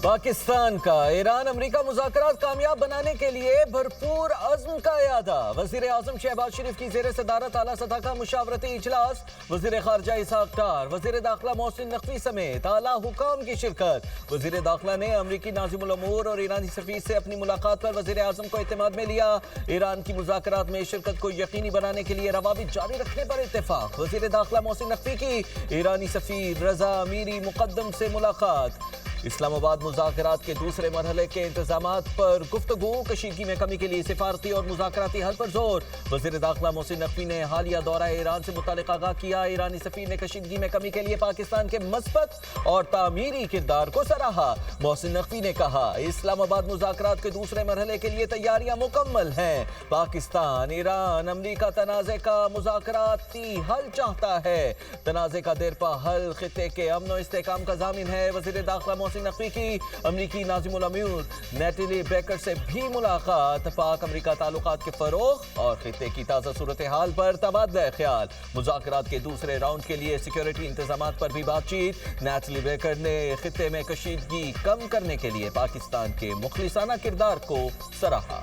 पाकिस्तान का Iran America मुज़ाकरात कामयाब बनाने के लिए भरपूर अज़्म का इरादा। वज़ीर आज़म शहबाज शरीफ की ज़ेर सदारत आला सतह का मुशावरती इजलास। वज़ीर ख़ारजा इसहाक़ डार, वज़ीर दाखिला मोहसिन नकवी समेत आला हुकाम की शिरकत। वज़ीर दाखिला ने अमरीकी नाज़िमुल उमूर और ईरानी सफ़ीर से अपनी मुलाकात पर वज़ीर आज़म को इत्तेमाद में लिया। ईरान की मुज़ाकरात में शिरकत को यकीनी बनाने के लिए रवाबित जारी रखने पर इत्तेफाक। वज़ीर दाखिला मोहसिन नकवी की ईरानी सफ़ीर रज़ा अमीरी मुक़द्दम से मुलाकात। इस्लामाबाद मुज़ाकरात के दूसरे मरहले के इंतजामात पर गुफ्तगू। कशीदगी में कमी के लिए सिफारती और मुज़ाकराती हल पर जोर। वज़ीर दाखिला मोहसिन नकवी ने हालिया दौरा ईरान से मुतालिक आगाह किया। ईरानी सफ़ीर ने कशीदगी में कमी के लिए पाकिस्तान के मस्बत और तामीरी किरदार को सराहा। मोहसिन नकवी ने कहा, इस्लामाबाद मुज़ाकरात के दूसरे मरहले के लिए तैयारियां मुकम्मल हैं। पाकिस्तान ईरान अमरीका तनाज़े का मुज़ाकराती हल चाहता है। तनाज़े का देरपा हल खित्ते के अमन और इस्तेहकाम का ज़ामिन है। वज़ीर दाखिला मोहसिन नकवी की अमरीकी नाज़िमुल उमूर नेटली बेकर से भी मुलाकात। पाक अमरीका ताल्लुकात के फरोग और खित्ते की ताज़ा सूरत हाल पर तबादला ख्याल। मुज़ाकरात के दूसरे राउंड के लिए सिक्योरिटी इंतजामात पर भी बातचीत। नेटली बेकर ने खित्ते में कशीदगी कम करने के लिए पाकिस्तान के मुखलिसाना किरदार को सराहा।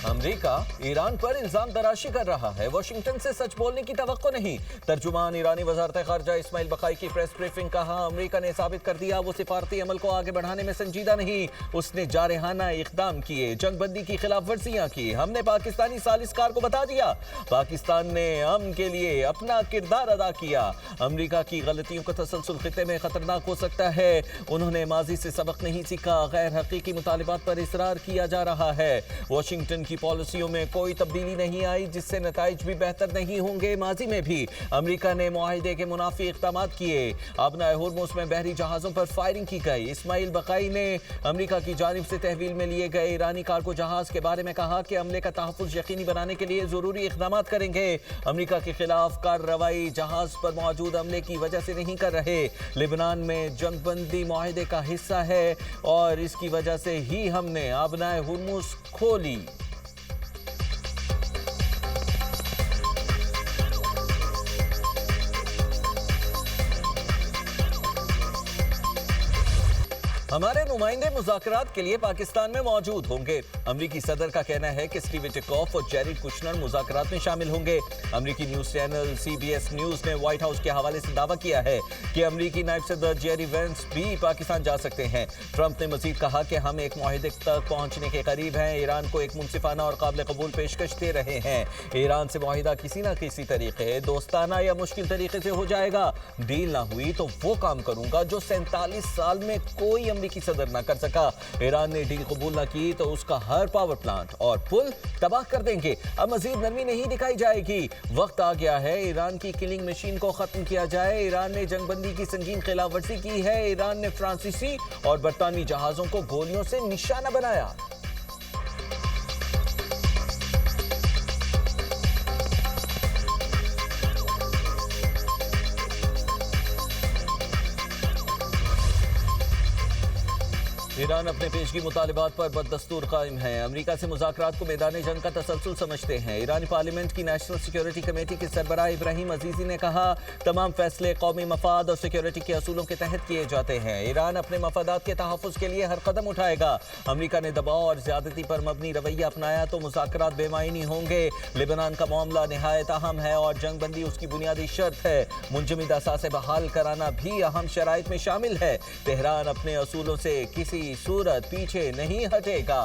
अमेरिका ईरान पर इल्जाम तराशी कर रहा है। वाशिंगटन से सच बोलने की तवक्को नहीं। तर्जुमान ईरानी वजारत खारजा इस्माइल बकाई की प्रेस ब्रीफिंग। कहा, अमेरिका ने साबित कर दिया वो सिफारती अमल को आगे बढ़ाने में संजीदा नहीं। उसने जारहाना इकदाम किए, जंगबंदी की खिलाफ वर्जियां की। हमने पाकिस्तानी सालिसकार को बता दिया। पाकिस्तान ने अमन के लिए अपना किरदार अदा किया। अमेरिका की गलतियों का तसलसल खित्ते में खतरनाक हो सकता है। उन्होंने माजी से सबक नहीं सीखा। गैर हकीकी मुतालिबात पर इसरार किया जा रहा है। वाशिंगटन की पॉलिसियों में कोई तब्दीली नहीं आई, जिससे नताइज भी बेहतर नहीं होंगे। माजी में भी अमेरिका ने मुआहिदे के मुनाफी इक़दाम किए। अपना हुर्मुज़ में बहरी जहाज़ों पर फायरिंग की गई। इस्माइल बकाई ने अमेरिका की जानिब से तहवील में लिए गए ईरानी कार्गो जहाज़ के बारे में कहा कि अमले का तहफ़्फ़ुज़ यकीनी बनाने के लिए ज़रूरी इक़दाम करेंगे। अमेरिका के खिलाफ कार्रवाई जहाज़ पर मौजूद अमले की वजह से नहीं कर रहे। लेबनान में जंगबंदी मुआहिदे का हिस्सा है और इसकी वजह से ही हमने अपना हुर्मुज़ खोली। हमारे नुमाइंदे मुज़ाकरात के लिए पाकिस्तान में मौजूद होंगे। अमरीकी सदर का कहना है कि स्टीव विटिकॉफ और जेरेड कुशनर मुज़ाकरात में शामिल होंगे। अमरीकी न्यूज़ चैनल CBS न्यूज़ ने व्हाइट हाउस के हवाले से दावा किया है कि अमरीकी नायब सदर जेरी वेंस भी पाकिस्तान जा सकते हैं। ट्रंप ने मजीद कहा कि हम एक मुआहिदे तक पहुंचने के करीब हैं। ईरान को एक मुनसिफाना और काबिल कबूल पेशकश दे रहे हैं। ईरान से मुआहिदा किसी न किसी तरीके, दोस्ताना या मुश्किल तरीके से हो जाएगा। डील ना हुई तो वो काम करूंगा जो 47 साल में कोई अमरीकी सदर ना कर सका। ईरान ने डील कबूल ना की तो उसका हर पावर प्लांट और पुल तबाह कर देंगे। अब मजीद नरमी नहीं दिखाई जाएगी। वक्त आ गया है ईरान की किलिंग मशीन को खत्म किया जाए। ईरान ने जंगबंदी की संगीन खिलाफवर्जी की है। ईरान ने फ्रांसीसी और बरतानवी जहाजों को गोलियों से निशाना बनाया। ईरान अपने पेशगी मुतालिबात पर बददस्तूर कायम है। अमेरिका से मुज़ाकरात को मैदान जंग का तसलसल समझते हैं। ईरानी पार्लियामेंट की नेशनल सिक्योरिटी कमेटी के सरबराह इब्राहिम अजीज़ी ने कहा, तमाम फैसले कौमी मफाद और सिक्योरिटी के असूलों के तहत किए जाते हैं। ईरान अपने मफादात के तहफ़्फ़ुज़ के लिए हर कदम उठाएगा। अमेरिका ने दबाव और ज़्यादती पर मबनी रवैया अपनाया तो मुज़ाकरात बेमायनी होंगे। लेबनान का मामला निहायत अहम है और जंग बंदी उसकी बुनियादी शर्त है। मुंजमद असासे बहाल कराना भी अहम शराइत में शामिल है। तेहरान अपने असूलों से किसी सूरत पीछे नहीं हटेगा।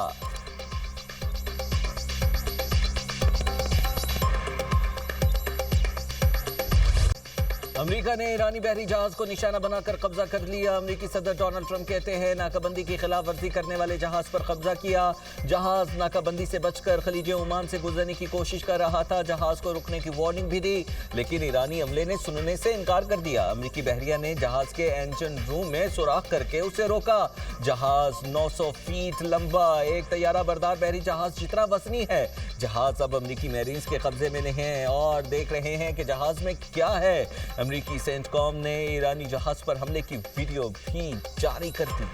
अमेरिका ने ईरानी बहरी जहाज को निशाना बनाकर कब्जा कर लिया। अमेरिकी सदर डोनाल्ड ट्रंप कहते हैं, नाकाबंदी की खिलाफ वर्जी करने वाले जहाज पर कब्जा किया। जहाज नाकाबंदी से बचकर खलीज ओमान से गुजरने की कोशिश कर रहा था। जहाज को रुकने की वार्निंग भी दी, लेकिन ईरानी अमले ने सुनने से इनकार कर दिया। अमेरिकी बहरिया ने जहाज के इंजन रूम में सुराख करके उसे रोका। जहाज 900 फीट लंबा, एक तैयारा बरदार बहरी जहाज जितना वजनी है। जहाज अब अमेरिकी मैरीन्स के कब्जे में नहीं है और देख रहे हैं कि जहाज में क्या है। अमेरिकी सेंटकॉम ने ईरानी जहाज पर हमले की वीडियो भी जारी कर दी।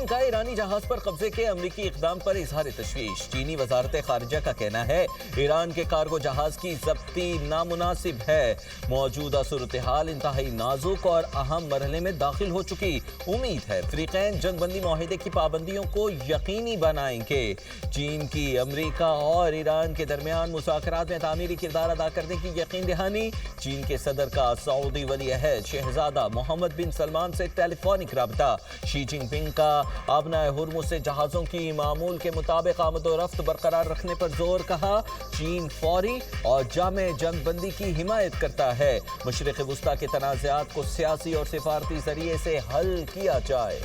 का ईरानी जहाज पर कब्जे के अमरीकी इकदाम पर इजहार तशवीश। चीनी वजारत खारिजा का कहना है ईरान के कार्गो जहाज की जब्ती नामुनासिब है। मौजूदा सूरत हाल इंतहाई नाजुक और अहम मरहले में दाखिल हो चुकी। उम्मीद है फ्रीकैन जंगबंदी माहिदे की पाबंदियों को यकीनी बनाएंगे। चीन की अमरीका और ईरान के दरमियान मुज़ाकरात में तामीरी किरदार अदा करने की यकीन दहानी। चीन के सदर का सऊदी वली अहद शहजादा मोहम्मद बिन सलमान से टेलीफोनिक राबता। शी जिनपिंग का आबनाए हुर्मुज़ से जहाज़ों की मामूल के मुताबिक आमदोरफ्त बरकरार रखने पर जोर। कहा चीन फौरी और जामे जंगबंदी की हिमायत करता है। मशरिक़ वुस्ता के तनाज़ात को सियासी और सिफारती जरिए से हल किया जाए।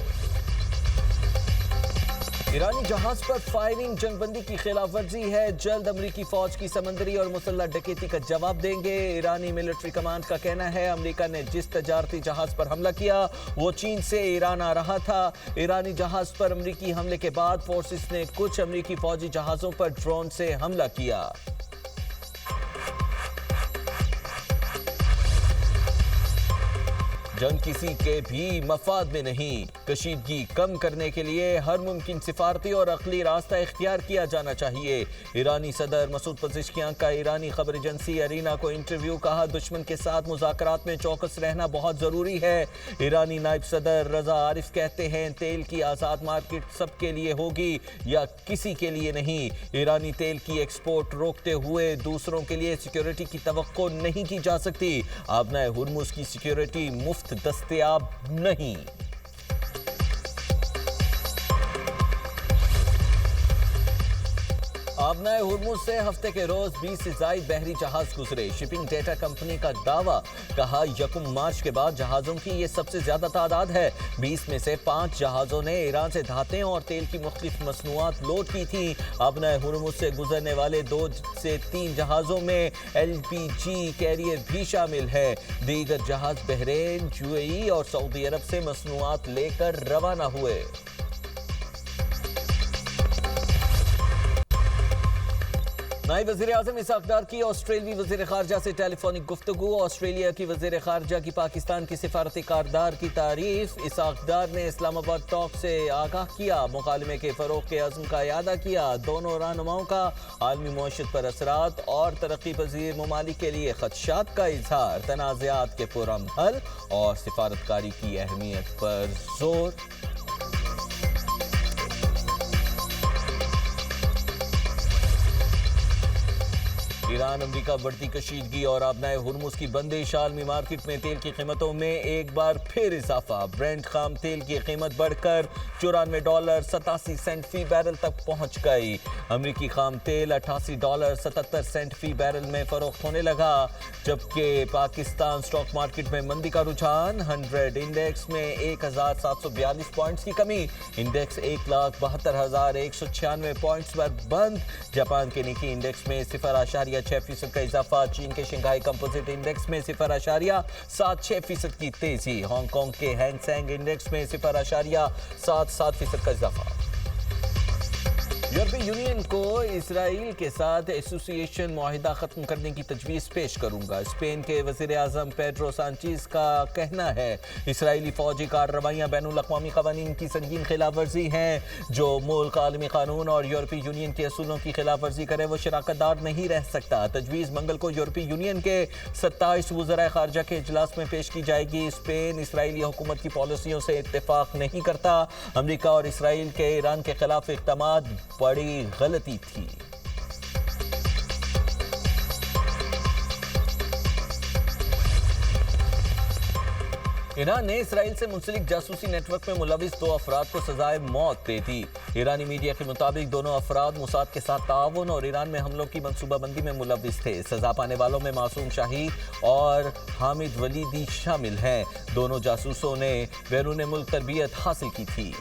ईरानी जहाज पर फायरिंग जंगबंदी की खिलाफ वर्जी है। जल्द अमरीकी फौज की समंदरी और मुसल्लह डकैती का जवाब देंगे। ईरानी मिलिट्री कमांड का कहना है अमरीका ने जिस तजारती जहाज पर हमला किया वो चीन से ईरान आ रहा था। ईरानी जहाज पर अमरीकी हमले के बाद फोर्सेस ने कुछ अमरीकी फौजी जहाजों पर ड्रोन से हमला किया। जंग किसी के भी मफाद में नहीं। कशीदगी कम करने के लिए हर मुमकिन सिफारती और अक़ली रास्ता इख्तियार किया जाना चाहिए। ईरानी सदर मसूद पज़ेश्कियान का ईरानी खबर एजेंसी अरीना को इंटरव्यू। कहा दुश्मन के साथ मुज़ाकरात में चौकस रहना बहुत ज़रूरी है। ईरानी नायब सदर रजा आरिफ कहते हैं तेल की आज़ाद मार्केट सबके लिए होगी या किसी के लिए नहीं। ईरानी तेल की एक्सपोर्ट रोकते हुए दूसरों के लिए सिक्योरिटी की तवक्को नहीं की जा सकती। आबनाए हुर्मुज़ की सिक्योरिटी मुफ्त दस्तयाब नहीं। आबनाए हुर्मुज़ से हफ्ते के रोज 20 से ज़ायद बहरी जहाज गुजरे। शिपिंग डेटा कंपनी का दावा। कहा यकम मार्च के बाद जहाजों की ये सबसे ज्यादा तादाद है। 20 में से 5 जहाजों ने ईरान से धातें और तेल की मुख्तलिफ मसनूआत लोड की थी। आबनाए हुर्मुज़ से गुजरने वाले 2 से 3 जहाजों में LPG कैरियर भी शामिल है। दीगर जहाज बहरीन, UAE और सऊदी अरब से मसनूआत लेकर रवाना हुए। नायब वज़ीर आज़म इसहाक़ डार की ऑस्ट्रेलियाई वज़ीर ख़ारजा से टेलीफोनिक गुफ्तगू। ऑस्ट्रेलिया की वज़ीर ख़ारजा की पाकिस्तान की सिफारती कारदार की तारीफ। इसहाक़ डार ने इस्लामाबाद टॉक से आगाह किया। मुकालमे के फ़रोग़ के अज़्म का इयादा किया। दोनों रहनुमाओं का आलमी मईशत पर असरात और तरक्की पज़ीर ममालिक के लिए ख़दशात का इज़हार। तनाज़ात के पुरअमन हल और सिफारतकारी की अहमियत पर जोर। ईरान अमरीका बढ़ती कशीदगी और आबनाए हुर्मुज़ की बंदिश। आलमी मार्केट में तेल की कीमतों में एक बार फिर इजाफा। ब्रेंट खाम तेल की कीमत बढ़कर $94.87 फी बैरल तक पहुंच गई। अमरीकी खाम तेल $88.77 फी बैरल में फरोख्त होने लगा। जबकि पाकिस्तान स्टॉक मार्केट में मंदी का रुझान। 100 इंडेक्स में 1742 पॉइंट्स की कमी। इंडेक्स 1,72,196 पॉइंट्स पर बंद। जापान के निकी इंडेक्स में 0.6% का इजाफा। चीन के शंघाई कंपोजिट इंडेक्स में 0.76% की तेजी। हांगकांग के हैंग सेंग इंडेक्स में 0.77% का इजाफा। यूरोपीय यूनियन को इसराइल के साथ एसोसिएशन मुआहिदा खत्म करने की तजवीज़ पेश करूंगा। स्पेन के वज़ीर आज़म पेड्रो सांचेज़ का कहना है इसराइली फौजी कार्रवाइयाँ बैनुल अक़वामी क़वानीन की संगीन खिलाफ वर्जी हैं। जो मुल्क आलमी कानून और यूरोपीय यूनियन के असूलों की खिलाफ वर्जी करे वो शराकतदार नहीं रह सकता। तजवीज़ मंगल को यूरोपीय यूनियन के 27 वज़राए ख़ारजा के इजलास में पेश की जाएगी। स्पेन इसराइली हुकूमत की पॉलिसियों से इत्तेफाक नहीं करता। अमरीका और इसराइल के ईरान के खिलाफ इक़दामात बड़ी गलती थी। ईरान ने इसराइल से मुंसलिक जासूसी नेटवर्क में मुलविस 2 अफराद को सजाए मौत दे दी। ईरानी मीडिया के मुताबिक दोनों अफराद मोसाद के साथ ताउन और ईरान में हमलों की मंसूबाबंदी में मुलविस थे। सजा पाने वालों में मासूम शाही और हामिद वलीदी शामिल हैं। दोनों जासूसों ने बैरून मुल्क तरबियत हासिल की थी।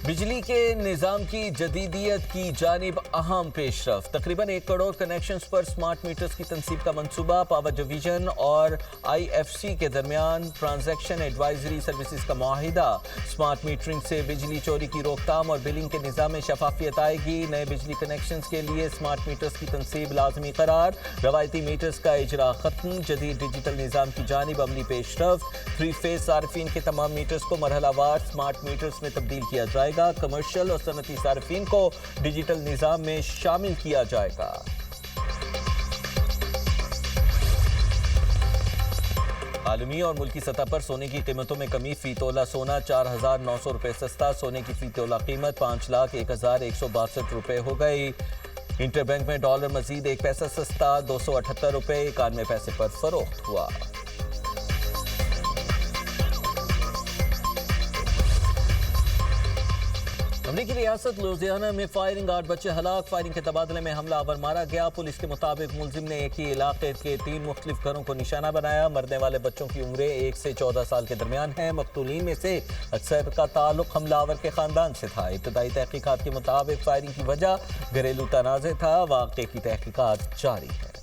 बिजली के निज़ाम की जदीदियत की जानिब अहम पेशरफ। तकरीबन 1 करोड़ कनेक्शंस पर स्मार्ट मीटर्स की तनसीब का मंसूबा। पावर डिवीजन और IFC के दरमियान ट्रांजैक्शन एडवाइजरी सर्विसेज का मुआहिदा। स्मार्ट मीटरिंग से बिजली चोरी की रोकथाम और बिलिंग के निज़ाम में शफाफियत आएगी। नए बिजली कनेक्शंस के लिए स्मार्ट मीटर्स की तनसीब लाजमी करार। रवायती मीटर्स का इजरा खत्म। जदीद डिजिटल निज़ाम की जानिब अमली पेशरफ। 3 फेज सार्फिन के तमाम मीटर्स को मरहलावार स्मार्ट मीटर्स में तब्दील किया जाएगा। कमर्शियल और सनती सार्फिन को डिजिटल निज़ाम में शामिल किया जाएगा। आलमी और मुल्की सतह पर सोने की कीमतों में कमी। फी तोला सोना 4,900 रुपये सस्ता। सोने की फी तोला कीमत 5,01,162 रुपये हो गई। इंटरबैंक में डॉलर मजीद 1 पैसा सस्ता 278 रुपये 91 पैसे पर फरोख्त हुआ। अमरीकी रियासत लुजियाना में फायरिंग, 8 बच्चे हलाक। फायरिंग के तबादले में हमलावर मारा गया। पुलिस के मुताबिक मुलजिम ने एक ही इलाके के 3 मुख्तलिफ घरों को निशाना बनाया। मरने वाले बच्चों की उम्रें 1 से 14 साल के दरमियान है। मकतूलीन में से अक्सर का ताल्लुक हमलावर के खानदान से था। इब्तदाई तहकीकात के मुताबिक फायरिंग की वजह घरेलू तनाज़े था। वाक़े की तहकीकात जारी है।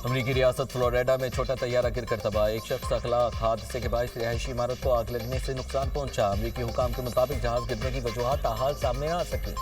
अमरीकी रियासत फ्लोरिडा में छोटा तैयारा गिरकर तबाह। एक शख्स अखलाक। हादसे के बाद रिहायशी इमारत को आग लगने से नुकसान पहुंचा। अमरीकी हुकाम के मुताबिक जहाज गिरने की वजूहात ताहाल सामने आ सकी।